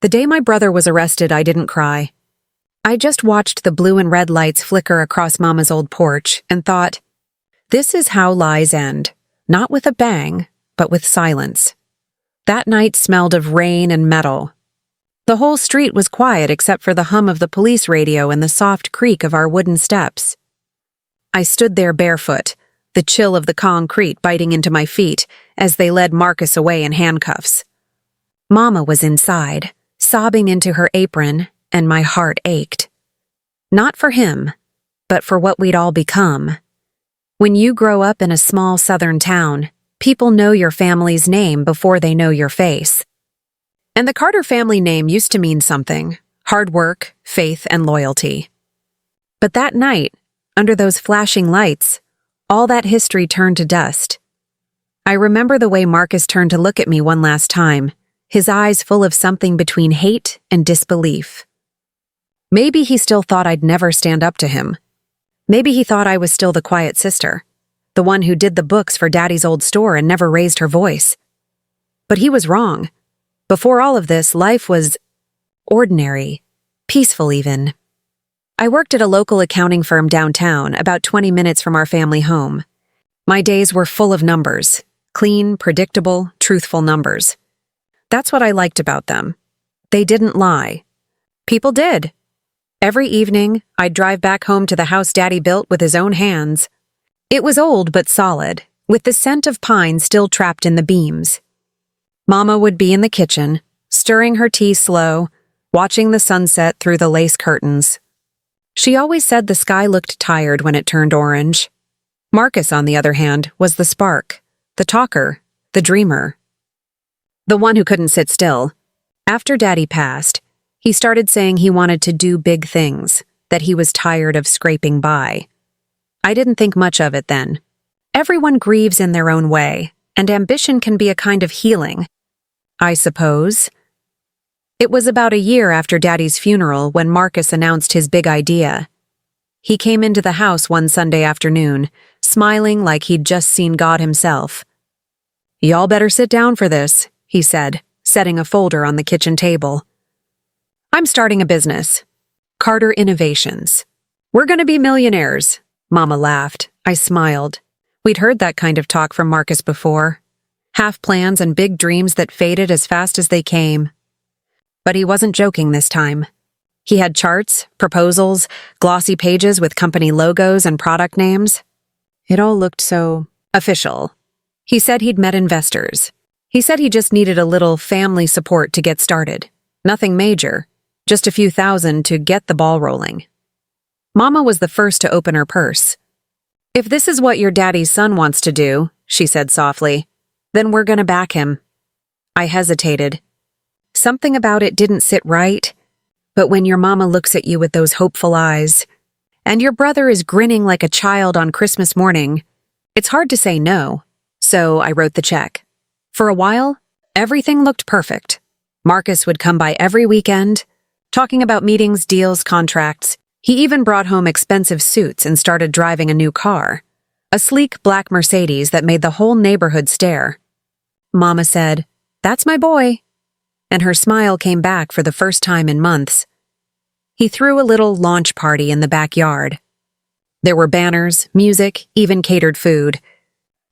The day my brother was arrested, I didn't cry. I just watched the blue and red lights flicker across Mama's old porch and thought, this is how lies end, not with a bang, but with silence. That night smelled of rain and metal. The whole street was quiet except for the hum of the police radio and the soft creak of our wooden steps. I stood there barefoot, the chill of the concrete biting into my feet as they led Marcus away in handcuffs. Mama was inside, sobbing into her apron, and my heart ached. Not for him, but for what we'd all become. When you grow up in a small southern town, people know your family's name before they know your face. And the Carter family name used to mean something: hard work, faith, and loyalty. But that night, under those flashing lights, all that history turned to dust. I remember the way Marcus turned to look at me one last time, his eyes full of something between hate and disbelief. Maybe he still thought I'd never stand up to him. Maybe he thought I was still the quiet sister, the one who did the books for Daddy's old store and never raised her voice. But he was wrong. Before all of this, life was ordinary, peaceful even. I worked at a local accounting firm downtown, about 20 minutes from our family home. My days were full of numbers, clean, predictable, truthful numbers. That's what I liked about them. They didn't lie. People did. Every evening, I'd drive back home to the house Daddy built with his own hands. It was old but solid, with the scent of pine still trapped in the beams. Mama would be in the kitchen, stirring her tea slow, watching the sunset through the lace curtains. She always said the sky looked tired when it turned orange. Marcus, on the other hand, was the spark, the talker, the dreamer. The one who couldn't sit still. After Daddy passed, he started saying he wanted to do big things, that he was tired of scraping by. I didn't think much of it then. Everyone grieves in their own way, and ambition can be a kind of healing, I suppose. It was about a year after Daddy's funeral when Marcus announced his big idea. He came into the house one Sunday afternoon, smiling like he'd just seen God himself. "Y'all better sit down for this," he said, setting a folder on the kitchen table. "I'm starting a business. Carter Innovations. We're gonna be millionaires." Mama laughed. I smiled. We'd heard that kind of talk from Marcus before. Half plans and big dreams that faded as fast as they came. But he wasn't joking this time. He had charts, proposals, glossy pages with company logos and product names. It all looked so official. He said he'd met investors. He said he just needed a little family support to get started. Nothing major, just a few thousand to get the ball rolling. Mama was the first to open her purse. "If this is what your daddy's son wants to do," she said softly, "then we're gonna back him." I hesitated. Something about it didn't sit right, but when your mama looks at you with those hopeful eyes, and your brother is grinning like a child on Christmas morning, it's hard to say no, so I wrote the check. For a while, everything looked perfect. Marcus would come by every weekend, talking about meetings, deals, contracts. He even brought home expensive suits and started driving a new car, a sleek black Mercedes that made the whole neighborhood stare. Mama said, "That's my boy," and her smile came back for the first time in months. He threw a little launch party in the backyard. There were banners, music, even catered food.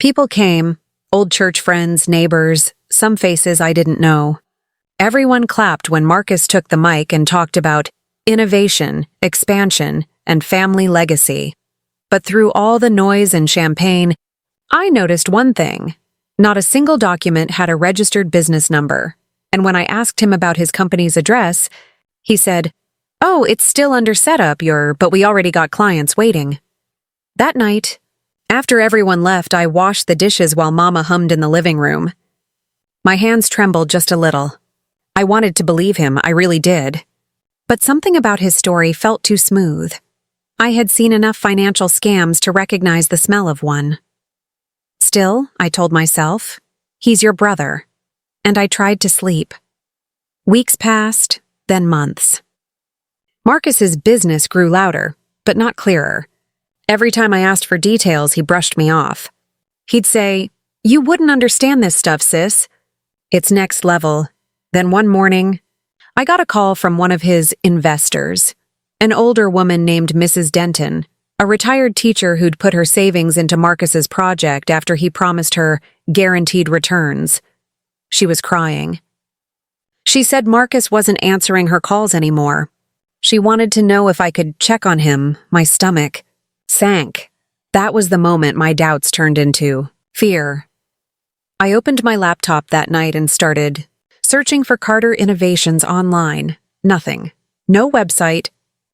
People came, old church friends, neighbors, some faces I didn't know. Everyone clapped when Marcus took the mic and talked about innovation, expansion, and family legacy. But through all the noise and champagne, I noticed one thing. Not a single document had a registered business number. And when I asked him about his company's address, he said, "Oh, it's still under setup, but we already got clients waiting." That night, after everyone left, I washed the dishes while Mama hummed in the living room. My hands trembled just a little. I wanted to believe him, I really did. But something about his story felt too smooth. I had seen enough financial scams to recognize the smell of one. Still, I told myself, he's your brother. And I tried to sleep. Weeks passed, then months. Marcus's business grew louder, but not clearer. Every time I asked for details, he brushed me off. He'd say, "You wouldn't understand this stuff, sis. It's next level." Then one morning, I got a call from one of his investors, an older woman named Mrs. Denton, a retired teacher who'd put her savings into Marcus's project after he promised her guaranteed returns. She was crying. She said Marcus wasn't answering her calls anymore. She wanted to know if I could check on him. My stomach sank. That was the moment my doubts turned into fear. I opened my laptop that night and started searching for Carter Innovations online. Nothing. No website,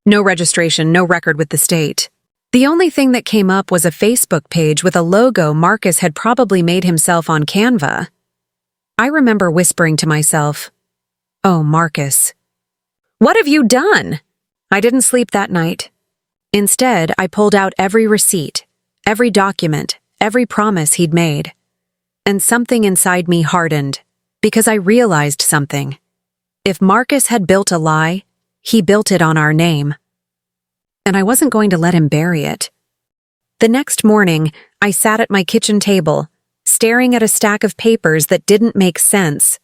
no registration, no record with the state. The only thing that came up was a Facebook page with a logo Marcus had probably made himself on Canva. I remember whispering to myself, "Oh, Marcus, what have you done?" I didn't sleep that night. Instead, I pulled out every receipt, every document, every promise he'd made. And something inside me hardened, because I realized something. If Marcus had built a lie, he built it on our name. And I wasn't going to let him bury it. The next morning, I sat at my kitchen table, staring at a stack of papers that didn't make sense.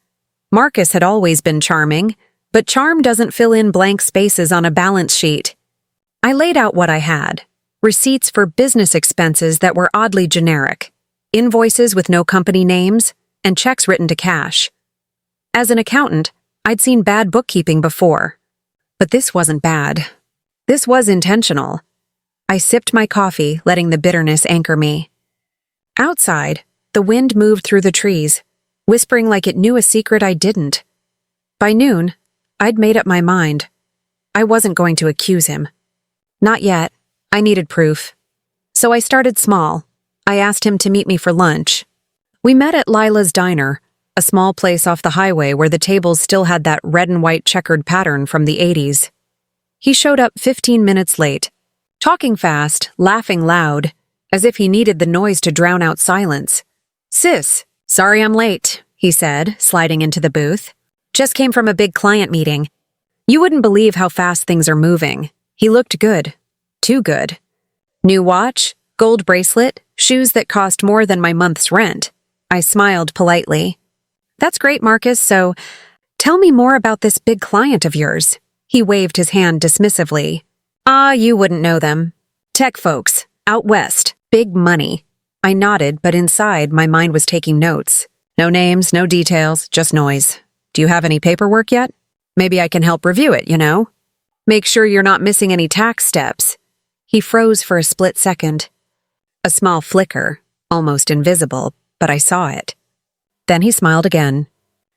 Marcus had always been charming, but charm doesn't fill in blank spaces on a balance sheet. I laid out what I had: receipts for business expenses that were oddly generic, invoices with no company names, and checks written to cash. As an accountant, I'd seen bad bookkeeping before. But this wasn't bad. This was intentional. I sipped my coffee, letting the bitterness anchor me. Outside, the wind moved through the trees, whispering like it knew a secret I didn't. By noon, I'd made up my mind. I wasn't going to accuse him. Not yet. I needed proof. So I started small. I asked him to meet me for lunch. We met at Lila's Diner, a small place off the highway where the tables still had that red and white checkered pattern from the 80s. He showed up 15 minutes late, talking fast, laughing loud, as if he needed the noise to drown out silence. "Sis, sorry I'm late," he said, sliding into the booth. "Just came from a big client meeting. You wouldn't believe how fast things are moving." He looked good. Too good. New watch, gold bracelet, shoes that cost more than my month's rent. I smiled politely. "That's great, Marcus, so tell me more about this big client of yours." He waved his hand dismissively. You wouldn't know them. Tech folks, out west, big money." I nodded, but inside my mind was taking notes. "No names, no details, just noise. Do you have any paperwork yet? Maybe I can help review it, you know? Make sure you're not missing any tax steps." He froze for a split second. A small flicker, almost invisible, but I saw it. Then he smiled again.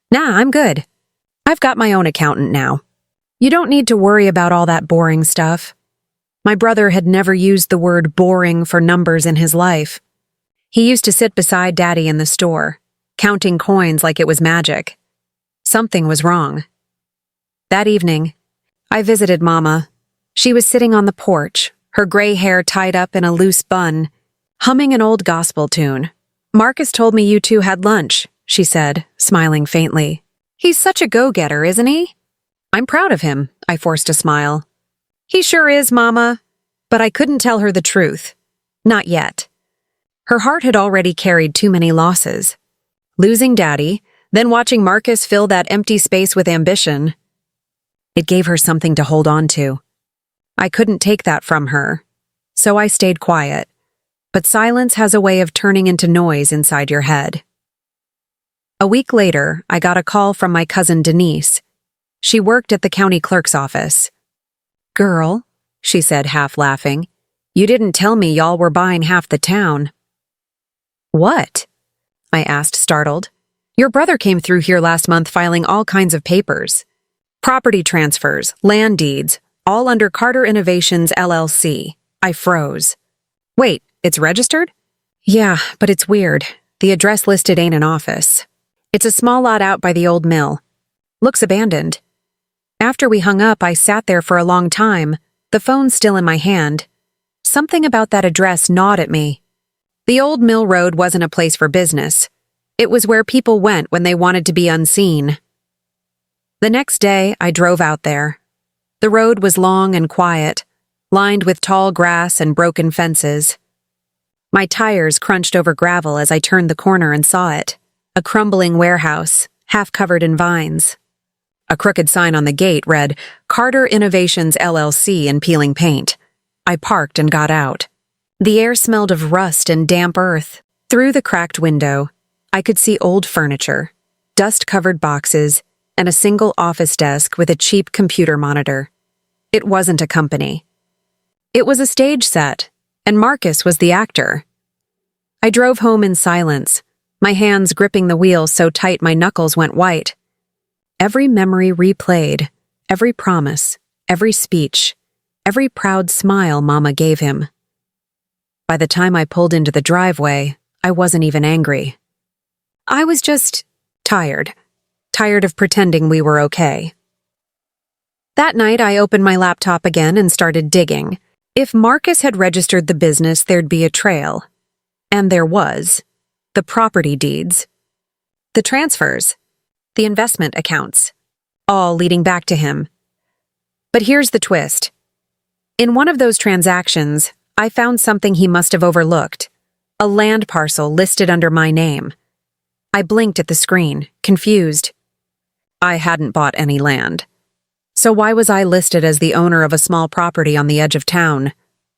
"Nah, I'm good. I've got my own accountant now. You don't need to worry about all that boring stuff." My brother had never used the word boring for numbers in his life. He used to sit beside Daddy in the store, counting coins like it was magic. Something was wrong. That evening, I visited Mama. She was sitting on the porch, her gray hair tied up in a loose bun, humming an old gospel tune. "Marcus told me you two had lunch," she said, smiling faintly. "He's such a go-getter, isn't he?" "I'm proud of him," I forced a smile. "He sure is, Mama." But I couldn't tell her the truth. Not yet. Her heart had already carried too many losses. Losing Daddy, then watching Marcus fill that empty space with ambition. It gave her something to hold on to. I couldn't take that from her, so I stayed quiet. But silence has a way of turning into noise inside your head. A week later, I got a call from my cousin Denise. She worked at the county clerk's office. "Girl," she said, half laughing, "you didn't tell me y'all were buying half the town." "What?" I asked, startled. "Your brother came through here last month filing all kinds of papers. Property transfers, land deeds, all under Carter Innovations LLC. I froze. "Wait, it's registered?" "Yeah, but it's weird. The address listed ain't an office. It's a small lot out by the old mill. Looks abandoned." After we hung up, I sat there for a long time, the phone still in my hand. Something about that address gnawed at me. The old mill road wasn't a place for business. It was where people went when they wanted to be unseen. The next day, I drove out there. The road was long and quiet, lined with tall grass and broken fences. My tires crunched over gravel as I turned the corner and saw it, a crumbling warehouse, half covered in vines. A crooked sign on the gate read, Carter Innovations LLC in peeling paint. I parked and got out. The air smelled of rust and damp earth. Through the cracked window, I could see old furniture, dust-covered boxes, and a single office desk with a cheap computer monitor. It wasn't a company. It was a stage set, and Marcus was the actor. I drove home in silence, my hands gripping the wheel so tight my knuckles went white. Every memory replayed, every promise, every speech, every proud smile Mama gave him. By the time I pulled into the driveway, I wasn't even angry. I was just tired of pretending we were okay. That night, I opened my laptop again and started digging. If Marcus had registered the business, there'd be a trail. And there was. The property deeds. The transfers. The investment accounts. All leading back to him. But here's the twist. In one of those transactions, I found something he must have overlooked. A land parcel listed under my name. I blinked at the screen, confused. I hadn't bought any land. So why was I listed as the owner of a small property on the edge of town,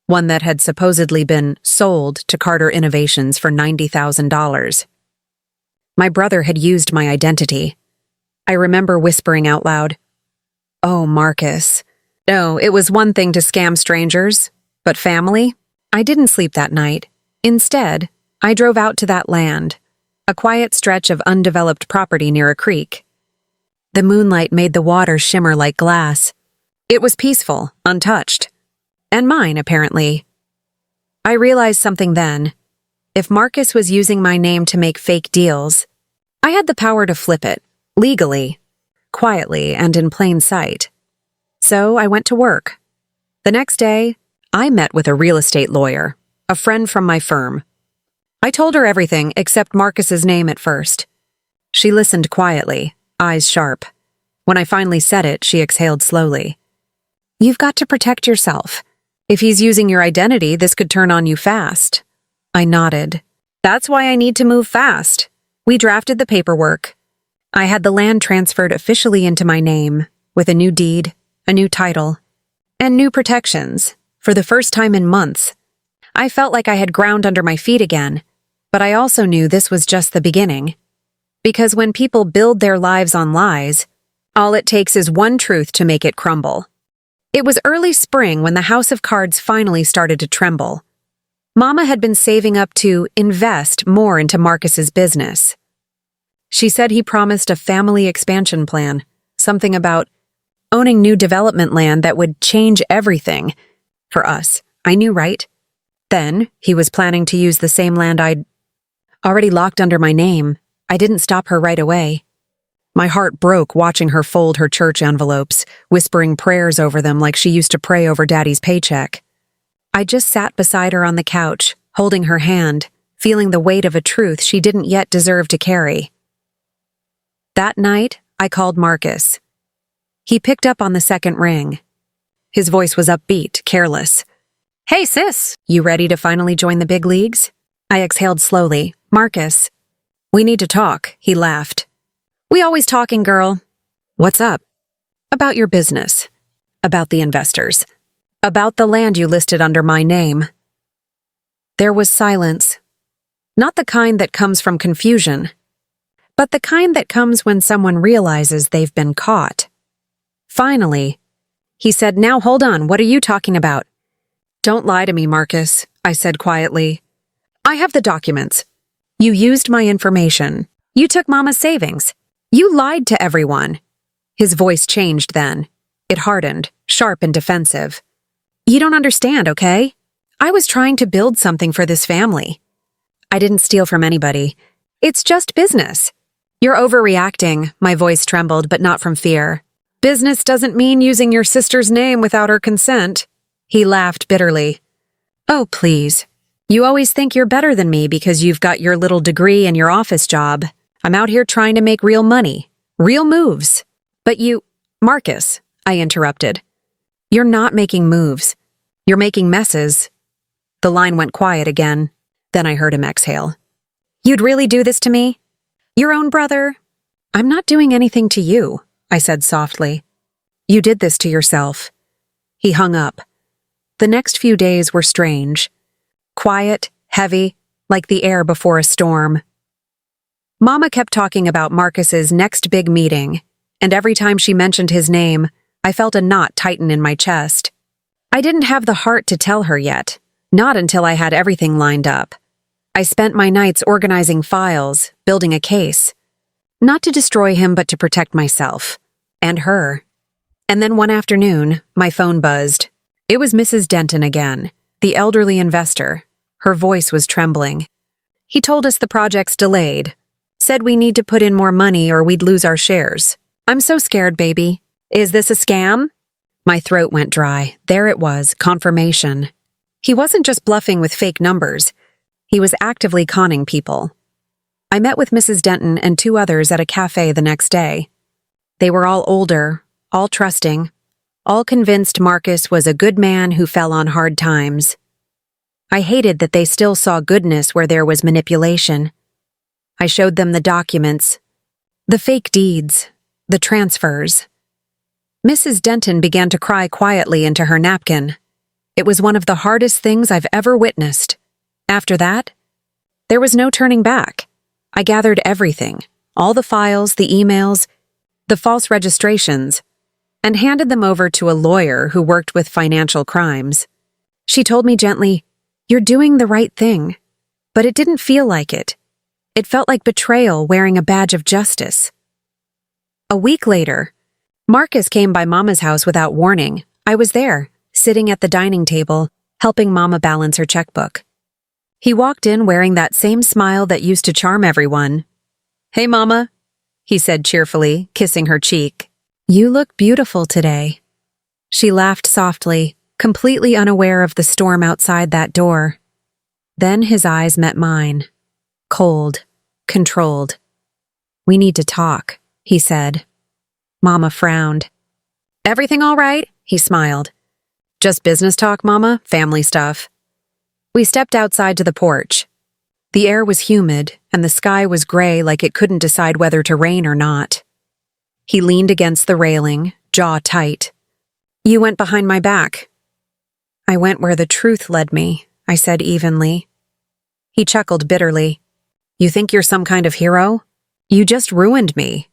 one that had supposedly been sold to Carter Innovations for $90,000? My brother had used my identity. I remember whispering out loud, "Oh, Marcus." No, it was one thing to scam strangers, but family? I didn't sleep that night. Instead, I drove out to that land, a quiet stretch of undeveloped property near a creek. The moonlight made the water shimmer like glass. It was peaceful, untouched. And mine, apparently. I realized something then. If Marcus was using my name to make fake deals, I had the power to flip it, legally, quietly, and in plain sight. So I went to work. The next day, I met with a real estate lawyer, a friend from my firm. I told her everything except Marcus's name at first. She listened quietly, eyes sharp. When I finally said it, she exhaled slowly. "You've got to protect yourself. If he's using your identity, this could turn on you fast." I nodded. "That's why I need to move fast." We drafted the paperwork. I had the land transferred officially into my name, with a new deed, a new title, and new protections, for the first time in months. I felt like I had ground under my feet again, but I also knew this was just the beginning. Because when people build their lives on lies, all it takes is one truth to make it crumble. It was early spring when the house of cards finally started to tremble. Mama had been saving up to invest more into Marcus's business. She said he promised a family expansion plan, something about owning new development land that would change everything. For us, I knew, right? Then, he was planning to use the same land I'd already locked under my name. I didn't stop her right away. My heart broke watching her fold her church envelopes, whispering prayers over them like she used to pray over Daddy's paycheck. I just sat beside her on the couch, holding her hand, feeling the weight of a truth she didn't yet deserve to carry. That night, I called Marcus. He picked up on the second ring. His voice was upbeat, careless. "Hey, sis, you ready to finally join the big leagues?" I exhaled slowly. "Marcus." "We need to talk," he laughed. "We always talking, girl." "What's up?" "About your business. About the investors. About the land you listed under my name." There was silence. Not the kind that comes from confusion, but the kind that comes when someone realizes they've been caught. Finally, he said, "Now hold on, what are you talking about?" "Don't lie to me, Marcus," I said quietly. "I have the documents. You used my information. You took Mama's savings. You lied to everyone." His voice changed then. It hardened, sharp and defensive. "You don't understand, okay? I was trying to build something for this family. I didn't steal from anybody. It's just business." "You're overreacting," my voice trembled, but not from fear. "Business doesn't mean using your sister's name without her consent." He laughed bitterly. "Oh, please. You always think you're better than me because you've got your little degree and your office job. I'm out here trying to make real money, real moves. But you—" "Marcus," I interrupted. "You're not making moves. You're making messes." The line went quiet again. Then I heard him exhale. "You'd really do this to me? Your own brother?" "I'm not doing anything to you. I said softly. You did this to yourself. He hung up. The next few days were strange. Quiet, heavy, like the air before a storm. Mama kept talking about Marcus's next big meeting, and every time she mentioned his name, I felt a knot tighten in my chest. I didn't have the heart to tell her yet, not until I had everything lined up. I spent my nights organizing files, building a case. Not to destroy him, but to protect myself. And her. And then one afternoon, my phone buzzed. It was Mrs. Denton again, the elderly investor. Her voice was trembling. He told us the project's delayed. Said we need to put in more money or we'd lose our shares. I'm so scared, baby. Is this a scam? My throat went dry. There it was, confirmation. He wasn't just bluffing with fake numbers. He was actively conning people. I met with Mrs. Denton and 2 others at a cafe the next day. They were all older, all trusting, all convinced Marcus was a good man who fell on hard times. I hated that they still saw goodness where there was manipulation. I showed them the documents, the fake deeds, the transfers. Mrs. Denton began to cry quietly into her napkin. It was one of the hardest things I've ever witnessed. After that, there was no turning back. I gathered everything, all the files, the emails, the false registrations, and handed them over to a lawyer who worked with financial crimes. She told me gently, "You're doing the right thing." But it didn't feel like it. It felt like betrayal wearing a badge of justice. A week later, Marcus came by Mama's house without warning. I was there, sitting at the dining table, helping Mama balance her checkbook. He walked in wearing that same smile that used to charm everyone. "Hey, Mama," he said cheerfully, kissing her cheek. "You look beautiful today." She laughed softly, completely unaware of the storm outside that door. Then his eyes met mine. Cold, controlled. "We need to talk," he said. Mama frowned. "Everything all right?" he smiled. "Just business talk, Mama, family stuff." We stepped outside to the porch. The air was humid, and the sky was gray like it couldn't decide whether to rain or not. He leaned against the railing, jaw tight. "You went behind my back." "I went where the truth led me," I said evenly. He chuckled bitterly. "You think you're some kind of hero? You just ruined me.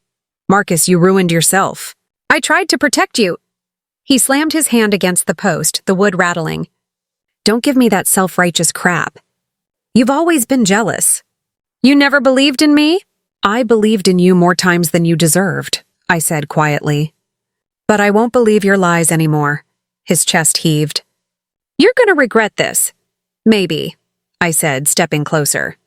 Marcus, you ruined yourself. I tried to protect you." He slammed his hand against the post, the wood rattling. "Don't give me that self-righteous crap. You've always been jealous. You never believed in me?" "I believed in you more times than you deserved," I said quietly. "But I won't believe your lies anymore." His chest heaved. "You're gonna regret this." "Maybe," I said, stepping closer.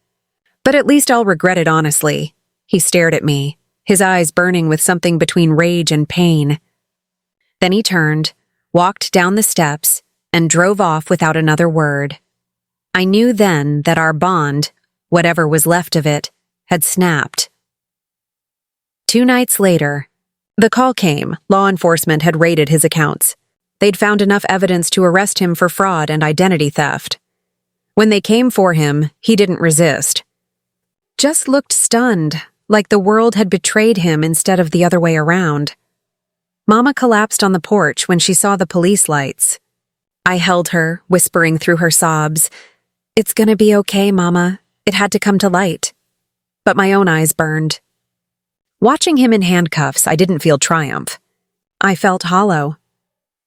"But at least I'll regret it honestly." He stared at me, his eyes burning with something between rage and pain. Then he turned, walked down the steps, and drove off without another word. I knew then that our bond, whatever was left of it, had snapped. 2 nights later, the call came. Law enforcement had raided his accounts. They'd found enough evidence to arrest him for fraud and identity theft. When they came for him, he didn't resist. Just looked stunned, like the world had betrayed him instead of the other way around. Mama collapsed on the porch when she saw the police lights. I held her, whispering through her sobs, "It's gonna be okay, Mama. It had to come to light." But my own eyes burned. Watching him in handcuffs, I didn't feel triumph. I felt hollow.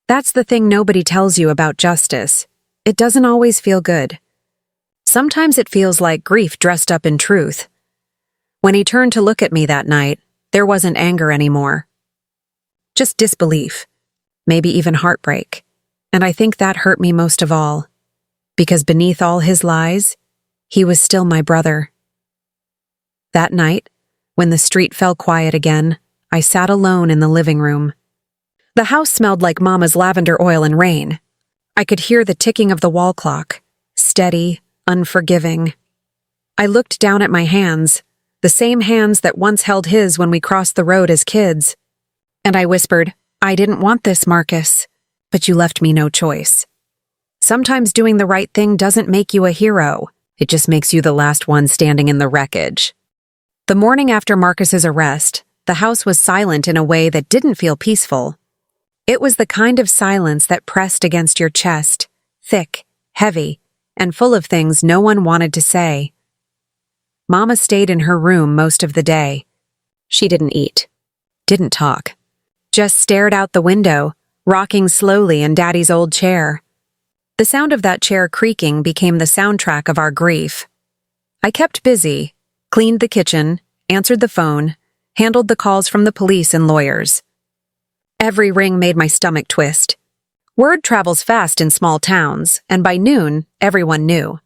That's the thing nobody tells you about justice. It doesn't always feel good. Sometimes it feels like grief dressed up in truth. When he turned to look at me that night, there wasn't anger anymore. Just disbelief, maybe even heartbreak. And I think that hurt me most of all, because beneath all his lies, he was still my brother. That night, when the street fell quiet again, I sat alone in the living room. The house smelled like Mama's lavender oil and rain. I could hear the ticking of the wall clock, steady, unforgiving. I looked down at my hands, the same hands that once held his when we crossed the road as kids. And I whispered, "I didn't want this, Marcus, but you left me no choice." Sometimes doing the right thing doesn't make you a hero. It just makes you the last one standing in the wreckage. The morning after Marcus's arrest, the house was silent in a way that didn't feel peaceful. It was the kind of silence that pressed against your chest, thick, heavy, and full of things no one wanted to say. Mama stayed in her room most of the day. She didn't eat, didn't talk, just stared out the window, rocking slowly in Daddy's old chair. The sound of that chair creaking became the soundtrack of our grief. I kept busy, cleaned the kitchen, answered the phone, handled the calls from the police and lawyers. Every ring made my stomach twist. Word travels fast in small towns, and by noon, everyone knew.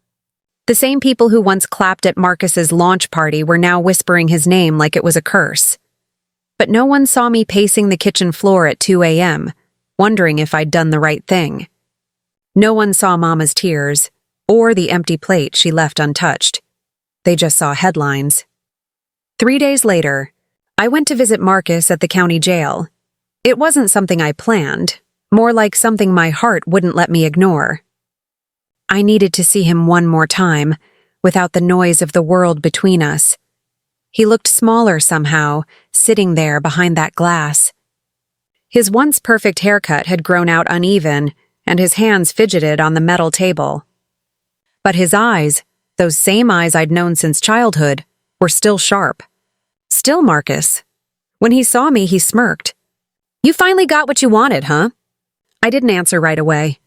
The same people who once clapped at Marcus's launch party were now whispering his name like it was a curse. But no one saw me pacing the kitchen floor at 2 a.m., wondering if I'd done the right thing. No one saw Mama's tears, or the empty plate she left untouched. They just saw headlines. 3 days later, I went to visit Marcus at the county jail. It wasn't something I planned, more like something my heart wouldn't let me ignore. I needed to see him one more time, without the noise of the world between us. He looked smaller somehow, sitting there behind that glass. His once perfect haircut had grown out uneven, and his hands fidgeted on the metal table. But his eyes, those same eyes I'd known since childhood, were still sharp. Still Marcus. When he saw me, he smirked. "You finally got what you wanted, huh?" I didn't answer right away.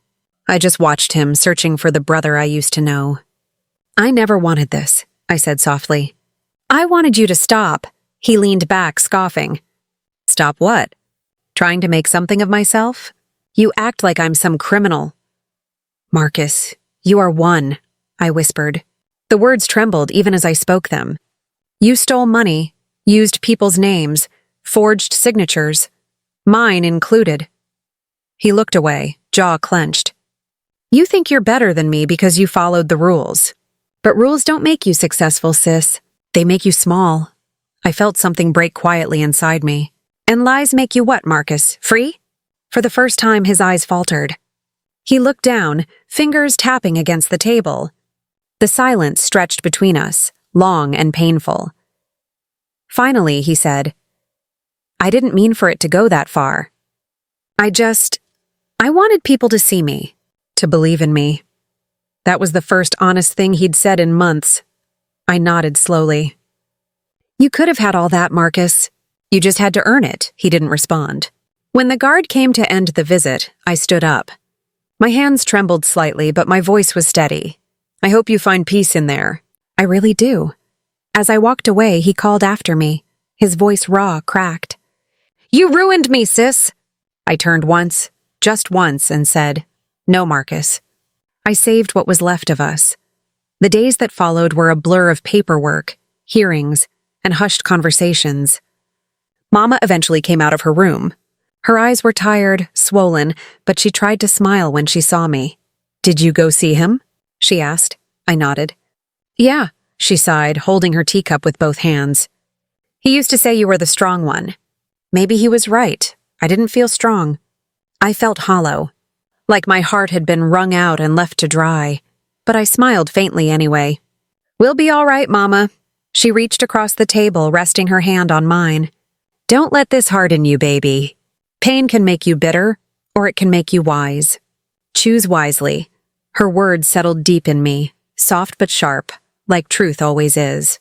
I just watched him, searching for the brother I used to know. "I never wanted this," I said softly. "I wanted you to stop." He leaned back, scoffing. "Stop what? Trying to make something of myself? You act like I'm some criminal." "Marcus, you are one," I whispered. The words trembled even as I spoke them. "You stole money, used people's names, forged signatures, mine included." He looked away, jaw clenched. "You think you're better than me because you followed the rules. But rules don't make you successful, sis. They make you small." I felt something break quietly inside me. "And lies make you what, Marcus? Free?" For the first time, his eyes faltered. He looked down, fingers tapping against the table. The silence stretched between us, long and painful. Finally, he said, "I didn't mean for it to go that far. I wanted people to see me, to believe in me." That was the first honest thing he'd said in months. I nodded slowly. "You could have had all that, Marcus. You just had to earn it," he didn't respond. When the guard came to end the visit, I stood up. My hands trembled slightly, but my voice was steady. "I hope you find peace in there." "I really do." As I walked away, he called after me, his voice raw, cracked. "You ruined me, sis!" I turned once, just once, and said, "No, Marcus." I saved what was left of us. The days that followed were a blur of paperwork, hearings, and hushed conversations. Mama eventually came out of her room. Her eyes were tired, swollen, but she tried to smile when she saw me. "Did you go see him?" she asked. I nodded. "Yeah," she sighed, holding her teacup with both hands. "He used to say you were the strong one." Maybe he was right. I didn't feel strong. I felt hollow, like my heart had been wrung out and left to dry. But I smiled faintly anyway. "We'll be all right, Mama." She reached across the table, resting her hand on mine. "Don't let this harden you, baby. Pain can make you bitter, or it can make you wise. Choose wisely." Her words settled deep in me, soft but sharp, like truth always is.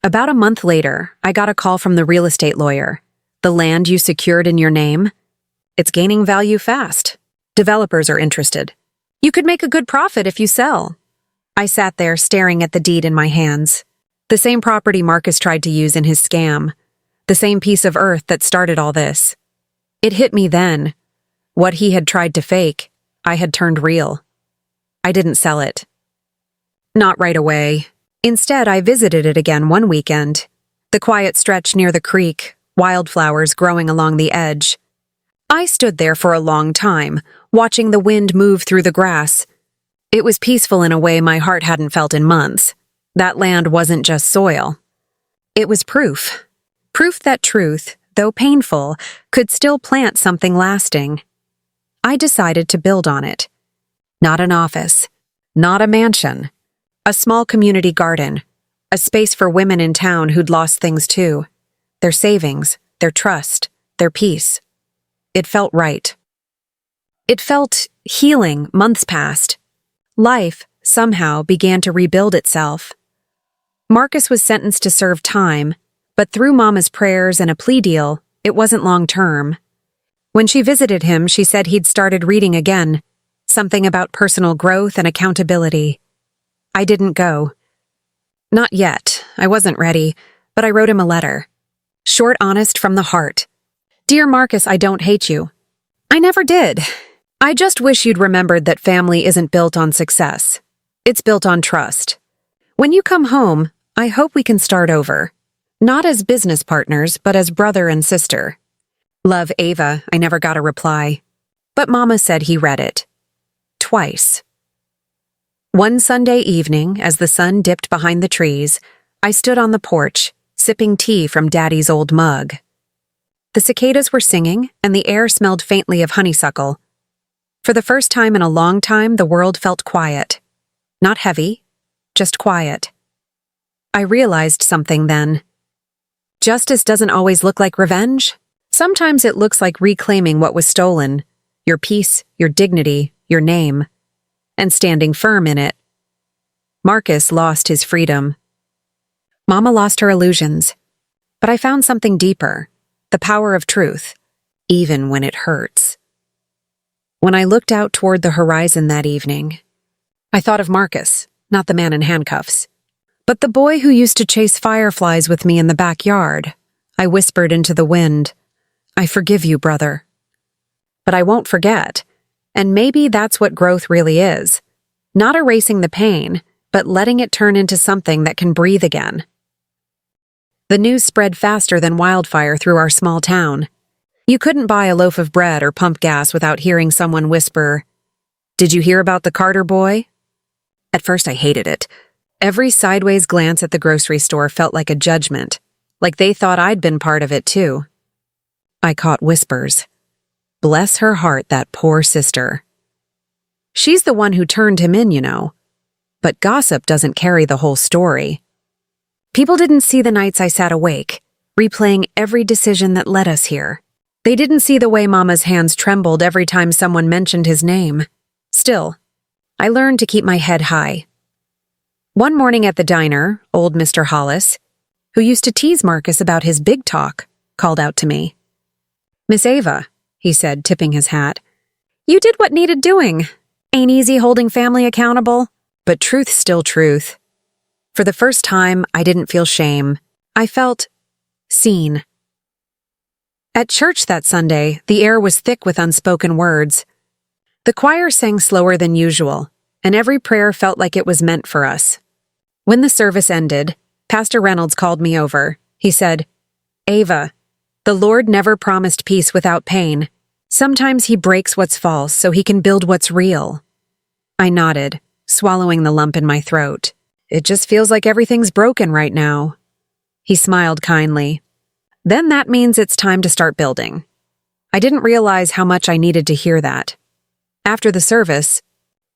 About a month later, I got a call from the real estate lawyer. "The land you secured in your name? It's gaining value fast. Developers are interested. You could make a good profit if you sell." I sat there staring at the deed in my hands. The same property Marcus tried to use in his scam. The same piece of earth that started all this. It hit me then. What he had tried to fake, I had turned real. I didn't sell it. Not right away. Instead, I visited it again one weekend. The quiet stretch near the creek, wildflowers growing along the edge. I stood there for a long time, watching the wind move through the grass. It was peaceful in a way my heart hadn't felt in months. That land wasn't just soil. It was proof. Proof that truth, though painful, could still plant something lasting. I decided to build on it. Not an office, not a mansion. A small community garden, a space for women in town who'd lost things too. their savings, their trust, their peace. It felt right. It felt healing. Months passed. Life, somehow, began to rebuild itself. Marcus was sentenced to serve time, but through Mama's prayers and a plea deal, it wasn't long-term. When she visited him, she said he'd started reading again, something about personal growth and accountability. I didn't go. Not yet. I wasn't ready, but I wrote him a letter. Short, honest, from the heart. Dear Marcus, I don't hate you. I never did. I just wish you'd remembered that family isn't built on success. It's built on trust. When you come home, I hope we can start over. Not as business partners, but as brother and sister. Love, Ava. I never got a reply. But Mama said he read it. Twice. One Sunday evening, as the sun dipped behind the trees, I stood on the porch, sipping tea from Daddy's old mug. The cicadas were singing, and the air smelled faintly of honeysuckle. For the first time in a long time, the world felt quiet. Not heavy, just quiet. I realized something then. Justice doesn't always look like revenge. Sometimes it looks like reclaiming what was stolen, your peace, your dignity, your name, and standing firm in it. Marcus lost his freedom. Mama lost her illusions. But I found something deeper, the power of truth, even when it hurts. When I looked out toward the horizon that evening, I thought of Marcus, not the man in handcuffs, but the boy who used to chase fireflies with me in the backyard. I whispered into the wind, I forgive you, brother. But I won't forget, and maybe that's what growth really is. Not erasing the pain, but letting it turn into something that can breathe again. The news spread faster than wildfire through our small town. You couldn't buy a loaf of bread or pump gas without hearing someone whisper, "Did you hear about the Carter boy?" At first I hated it. Every sideways glance at the grocery store felt like a judgment, like they thought I'd been part of it too. I caught whispers. Bless her heart, that poor sister. She's the one who turned him in, you know. But gossip doesn't carry the whole story. People didn't see the nights I sat awake, replaying every decision that led us here. They didn't see the way Mama's hands trembled every time someone mentioned his name. Still, I learned to keep my head high. One morning at the diner, old Mr. Hollis, who used to tease Marcus about his big talk, called out to me. "Miss Ava," he said, tipping his hat, "you did what needed doing. Ain't easy holding family accountable, but truth's still truth." For the first time, I didn't feel shame. I felt seen. At church that Sunday, the air was thick with unspoken words. The choir sang slower than usual, and every prayer felt like it was meant for us. When the service ended, Pastor Reynolds called me over. He said, "Ava, the Lord never promised peace without pain. Sometimes he breaks what's false so he can build what's real." I nodded, swallowing the lump in my throat. "It just feels like everything's broken right now." He smiled kindly. "Then that means it's time to start building." I didn't realize how much I needed to hear that. After the service,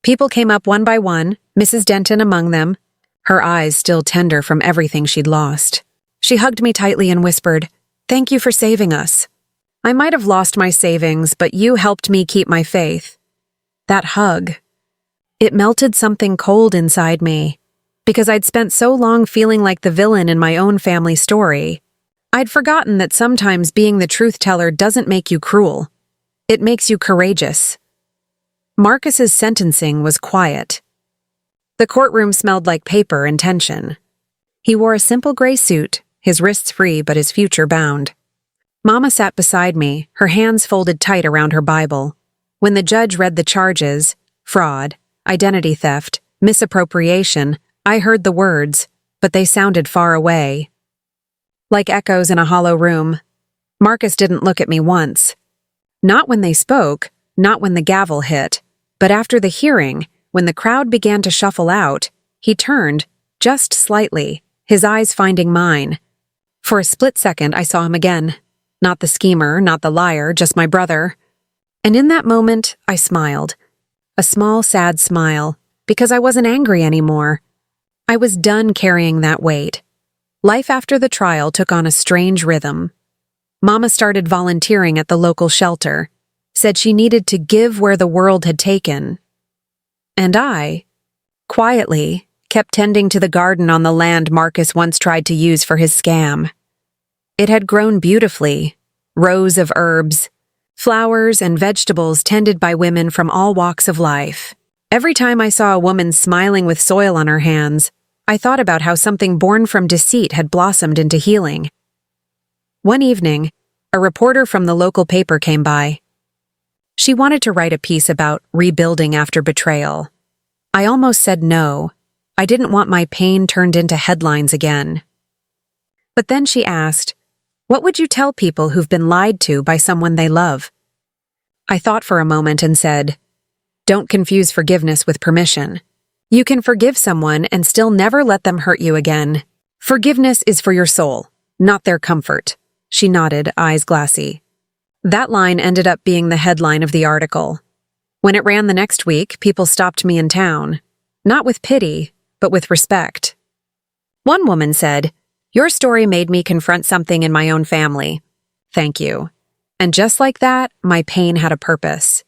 people came up one by one, Mrs. Denton among them, her eyes still tender from everything she'd lost. She hugged me tightly and whispered, "Thank you for saving us. I might have lost my savings, but you helped me keep my faith." That hug. It melted something cold inside me, because I'd spent so long feeling like the villain in my own family story. I'd forgotten that sometimes being the truth teller doesn't make you cruel. It makes you courageous. Marcus's sentencing was quiet. The courtroom smelled like paper and tension. He wore a simple gray suit, his wrists free but his future bound. Mama sat beside me, her hands folded tight around her Bible. When the judge read the charges, fraud, identity theft, misappropriation, I heard the words, but they sounded far away. Like echoes in a hollow room. Marcus didn't look at me once. Not when they spoke, not when the gavel hit, but after the hearing, when the crowd began to shuffle out, he turned, just slightly, his eyes finding mine. For a split second, I saw him again. Not the schemer, not the liar, just my brother. And in that moment, I smiled. A small, sad smile, because I wasn't angry anymore. I was done carrying that weight. Life after the trial took on a strange rhythm. Mama started volunteering at the local shelter, said she needed to give where the world had taken. And I, quietly, kept tending to the garden on the land Marcus once tried to use for his scam. It had grown beautifully, rows of herbs, flowers and vegetables tended by women from all walks of life. Every time I saw a woman smiling with soil on her hands, I thought about how something born from deceit had blossomed into healing. One evening, a reporter from the local paper came by. She wanted to write a piece about rebuilding after betrayal. I almost said no. I didn't want my pain turned into headlines again. But then she asked, "What would you tell people who've been lied to by someone they love?" I thought for a moment and said, "Don't confuse forgiveness with permission. You can forgive someone and still never let them hurt you again. Forgiveness is for your soul, not their comfort." She nodded, eyes glassy. That line ended up being the headline of the article. When it ran the next week, people stopped me in town, not with pity, but with respect. One woman said, "Your story made me confront something in my own family. Thank you." And just like that, my pain had a purpose.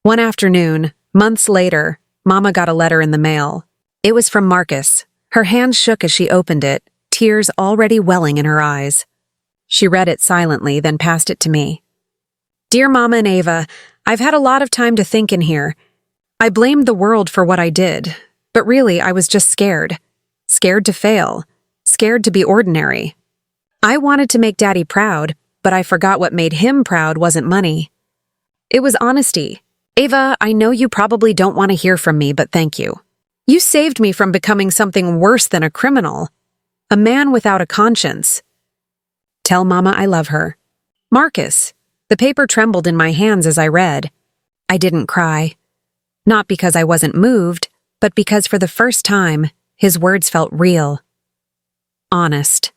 One afternoon, months later, Mama got a letter in the mail. It was from Marcus. Her hands shook as she opened it, tears already welling in her eyes. She read it silently, then passed it to me. "Dear Mama and Ava, I've had a lot of time to think in here. I blamed the world for what I did, but really I was just scared. Scared to fail. Scared to be ordinary. I wanted to make Daddy proud, but I forgot what made him proud wasn't money. It was honesty. Ava, I know you probably don't want to hear from me, but thank you. You saved me from becoming something worse than a criminal. A man without a conscience. Tell Mama I love her. Marcus." The paper trembled in my hands as I read. I didn't cry. Not because I wasn't moved, but because for the first time, his words felt real. Honest.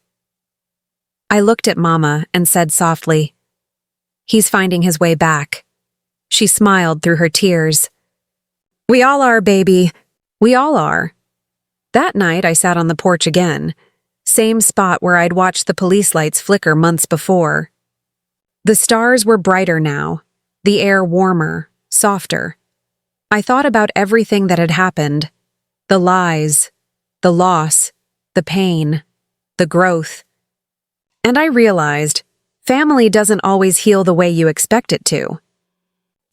I looked at Mama and said softly, "He's finding his way back." She smiled through her tears. "We all are, baby. We all are." That night I sat on the porch again, same spot where I'd watched the police lights flicker months before. The stars were brighter now, the air warmer, softer. I thought about everything that had happened, the lies, the loss, the pain, the growth. And I realized, family doesn't always heal the way you expect it to.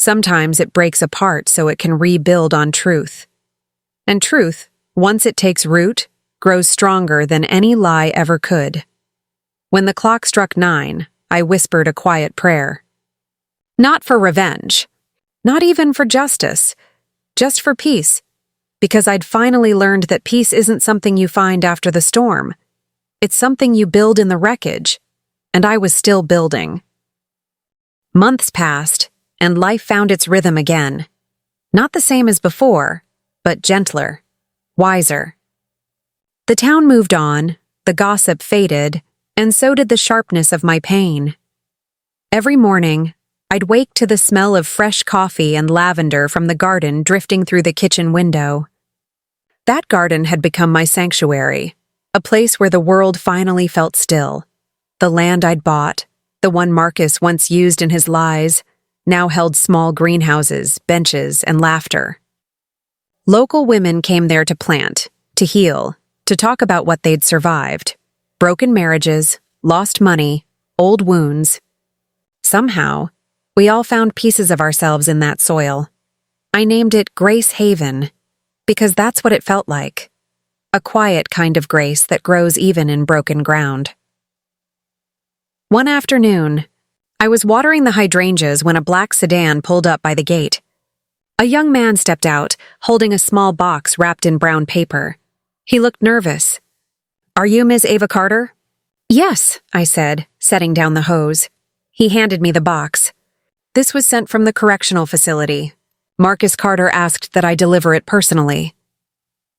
Sometimes it breaks apart so it can rebuild on truth. And truth, once it takes root, grows stronger than any lie ever could. When the clock struck 9, I whispered a quiet prayer. Not for revenge, not even for justice, just for peace, because I'd finally learned that peace isn't something you find after the storm. It's something you build in the wreckage, and I was still building. Months passed, and life found its rhythm again. Not the same as before, but gentler, wiser. The town moved on, the gossip faded, and so did the sharpness of my pain. Every morning, I'd wake to the smell of fresh coffee and lavender from the garden drifting through the kitchen window. That garden had become my sanctuary, a place where the world finally felt still. The land I'd bought, the one Marcus once used in his lies, now held small greenhouses, benches, and laughter. Local women came there to plant, to heal, to talk about what they'd survived. Broken marriages, lost money, old wounds. Somehow, we all found pieces of ourselves in that soil. I named it Grace Haven, because that's what it felt like. A quiet kind of grace that grows even in broken ground. One afternoon, I was watering the hydrangeas when a black sedan pulled up by the gate. A young man stepped out, holding a small box wrapped in brown paper. He looked nervous. "Are you Ms. Ava Carter?" "Yes," I said, setting down the hose. He handed me the box. This was sent from the correctional facility. Marcus Carter asked that I deliver it personally.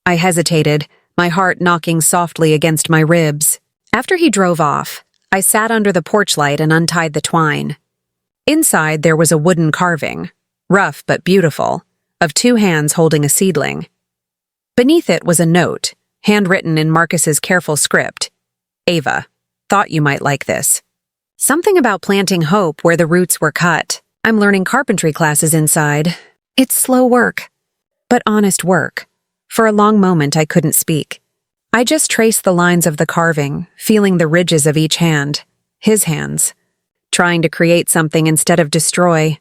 I hesitated, my heart knocking softly against my ribs. After he drove off, I sat under the porch light and untied the twine. Inside there was a wooden carving, rough but beautiful, of 2 hands holding a seedling. Beneath it was a note, handwritten in Marcus's careful script. Ava. Thought you might like this. Something about planting hope where the roots were cut. I'm learning carpentry classes inside. It's slow work, but honest work. For a long moment, I couldn't speak. I just traced the lines of the carving, feeling the ridges of each hand, his hands, trying to create something instead of destroy.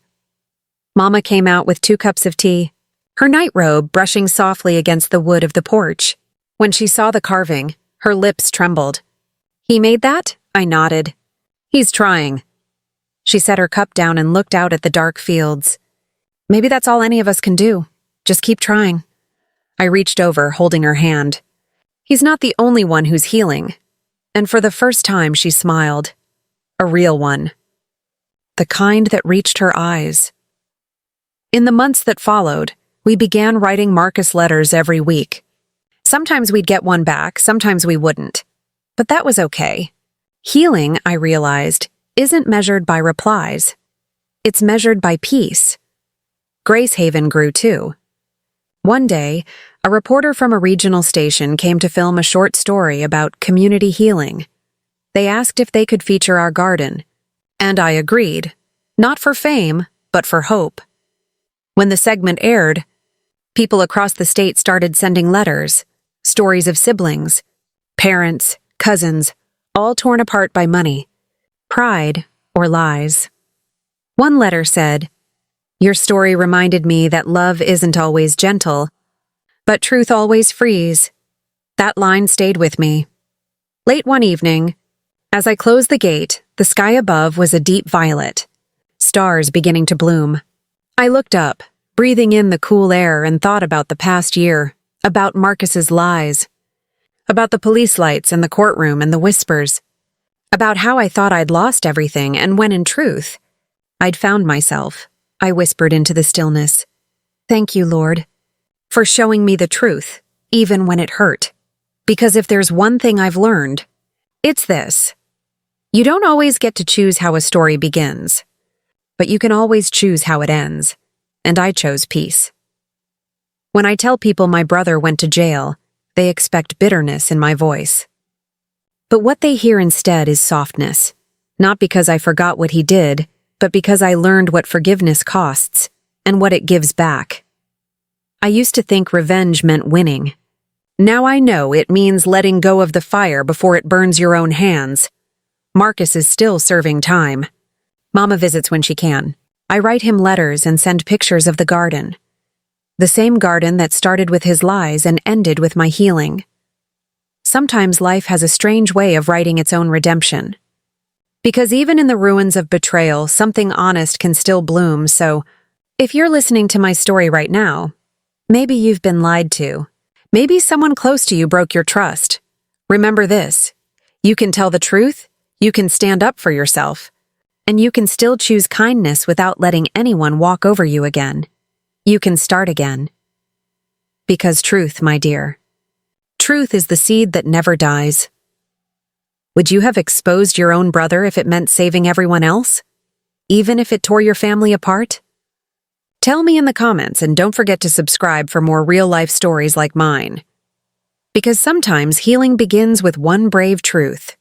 Mama came out with 2 cups of tea, her nightrobe brushing softly against the wood of the porch. When she saw the carving, her lips trembled. He made that? I nodded. He's trying. She set her cup down and looked out at the dark fields. Maybe that's all any of us can do. Just keep trying. I reached over, holding her hand. He's not the only one who's healing. And for the first time, she smiled. A real one. The kind that reached her eyes. In the months that followed, we began writing Marcus letters every week. Sometimes we'd get one back, sometimes we wouldn't. But that was okay. Healing, I realized, isn't measured by replies. It's measured by peace. Gracehaven grew too. One day, a reporter from a regional station came to film a short story about community healing. They asked if they could feature our garden, and I agreed, not for fame, but for hope. When the segment aired, people across the state started sending letters, stories of siblings, parents, cousins, all torn apart by money, pride, or lies. One letter said, "Your story reminded me that love isn't always gentle, but truth always frees." That line stayed with me. Late one evening, as I closed the gate, the sky above was a deep violet, stars beginning to bloom. I looked up, breathing in the cool air, and thought about the past year, about Marcus's lies, about the police lights and the courtroom and the whispers, about how I thought I'd lost everything, and when in truth, I'd found myself. I whispered into the stillness. Thank you, Lord, for showing me the truth, even when it hurt. Because if there's one thing I've learned, it's this. You don't always get to choose how a story begins, but you can always choose how it ends, and I chose peace. When I tell people my brother went to jail, they expect bitterness in my voice. But what they hear instead is softness, not because I forgot what he did, but because I learned what forgiveness costs and what it gives back. I used to think revenge meant winning. Now I know it means letting go of the fire before it burns your own hands. Marcus is still serving time. Mama visits when she can. I write him letters and send pictures of the garden. The same garden that started with his lies and ended with my healing. Sometimes life has a strange way of writing its own redemption. Because even in the ruins of betrayal, something honest can still bloom, so if you're listening to my story right now, maybe you've been lied to. Maybe someone close to you broke your trust. Remember this. You can tell the truth, you can stand up for yourself, and you can still choose kindness without letting anyone walk over you again. You can start again. Because truth, my dear, truth is the seed that never dies. Would you have exposed your own brother if it meant saving everyone else? Even if it tore your family apart? Tell me in the comments, and don't forget to subscribe for more real-life stories like mine. Because sometimes healing begins with one brave truth.